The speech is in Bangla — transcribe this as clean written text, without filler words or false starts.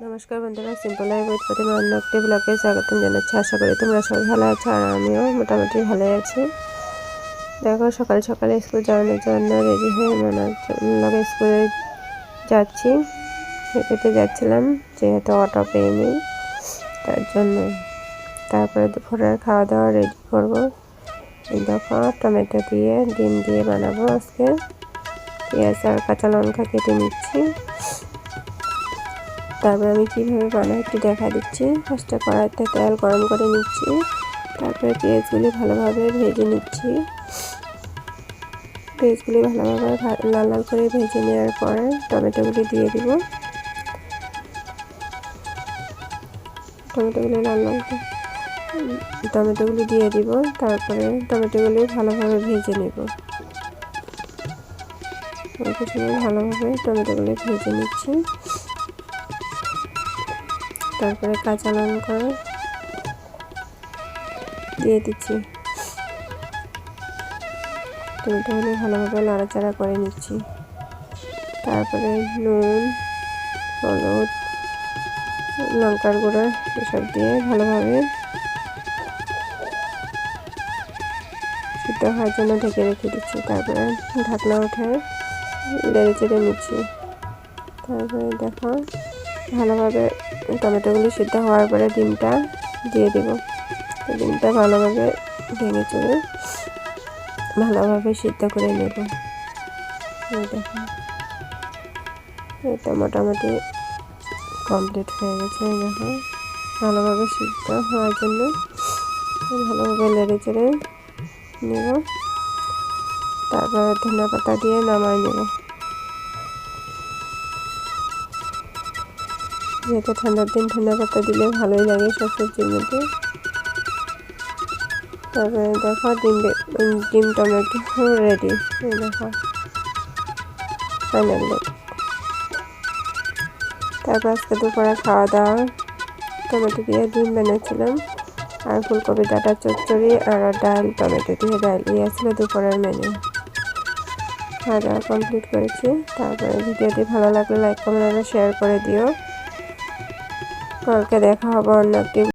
নমস্কার বন্ধুরা, সিম্পল লাইফ উইথ প্রতিমা অন্য একটি ব্লগে স্বাগতম জানাচ্ছি। আশা করি তোমরা সবাই ভালো আছো আর আমিও মোটামুটি ভালোই আছি। দেখো, সকাল সকালে স্কুল যাওয়ানোর জন্য রেডি হয়ে মনে স্কুলে যাচ্ছি। হেঁটে যাচ্ছিলাম, যেহেতু অটো পেয়ে তার জন্য। তারপরে দুপুরের খাওয়া দাওয়া রেডি করবো। দেখো, টমেটো দিয়ে ডিম দিয়ে বানাবো আজকে। পেঁয়াজ আর কাঁচা লঙ্কা কেটে নিচ্ছি। তারপরে আমি কীভাবে বানাই একটু দেখা দিচ্ছি। ফার্স্টে কড়াইতে তেল গরম করে নিচ্ছি, তারপরে পেঁয়াজগুলি ভালোভাবে ভেজে নিচ্ছি। পেঁয়াজগুলি ভালোভাবে লাল লাল করে ভেজে নেওয়ার পরে টমেটোগুলি দিয়ে দিব। টমেটোগুলি দিয়ে দিব, তারপরে টমেটোগুলি ভালোভাবে ভেজে নেব। ভালোভাবে টমেটোগুলি ভেজে নিচ্ছি। তারপরে কাঁচা লঙ্কা দিয়ে দিচ্ছি। টমেটোগুলো ভালোভাবে নাড়াচাড়া করে নিচ্ছি। তারপরে নুন, হলুদ, লঙ্কার গুঁড়ো এসব দিয়ে ভালোভাবে সিদ্ধ হওয়ার জন্য ঢেকে রেখে দিচ্ছি। তারপরে ঢাকনা উঠে নেড়ে চেড়ে নিচ্ছি। তারপরে দেখো, ভালোভাবে টমেটোগুলি সিদ্ধ হওয়ার পরে ডিমটা দিয়ে দেব। ডিমটা ভালোভাবে ভেঙে চড়ে ভালোভাবে সিদ্ধ করে নেব। দেখো, এটা মোটামুটি কমপ্লিট হয়ে গেছে। দেখো, ভালোভাবে সিদ্ধ হওয়ার জন্য ভালোভাবে নেড়ে চেড়ে নেব। তারপরে ধনিয়া পাতা দিয়ে নামাই নেব। যেহেতু ঠান্ডার দিন, ধনিয়া পাতা দিলে ভালোই লাগে সব সবজির মধ্যে। তারপরে দেখো, ডিম টমেটো রেডি। দেখো, ফাইনাল লুক। তারপর আজকে দুপুরে খাওয়া দাওয়া টমেটো দিয়ে ডিম বানিয়েছিলাম, আর ফুলকপি ডাঁটা চচ্চড়ি আর ডাল, টমেটো দিয়ে ডাল। ছিল দুপুরের মেনু। খাওয়া দাওয়া কমপ্লিট করেছি। তারপরে ভিডিওটি ভালো লাগলে লাইক কমেন্ট আর শেয়ার করে দিও। কালকে দেখা হবে অন্য একটি